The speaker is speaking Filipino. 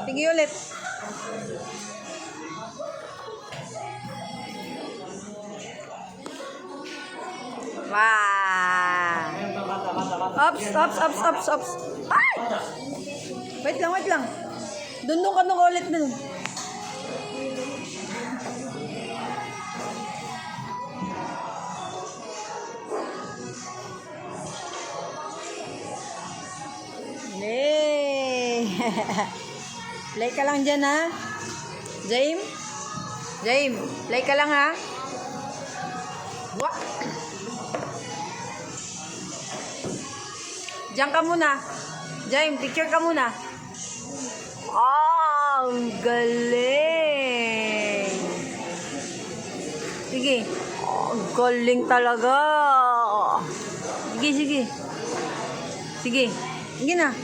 Sige ulit. Wow. Ops. Ay! Wait lang. Dun ka nung ulit dun. Yay! Play ka lang dyan, ha? James, play ka lang, ha? What? Diyan ka muna. James, picture ka muna. Oh, ang galing. Sige. Oh, ang galing talaga. Sige. Sige na.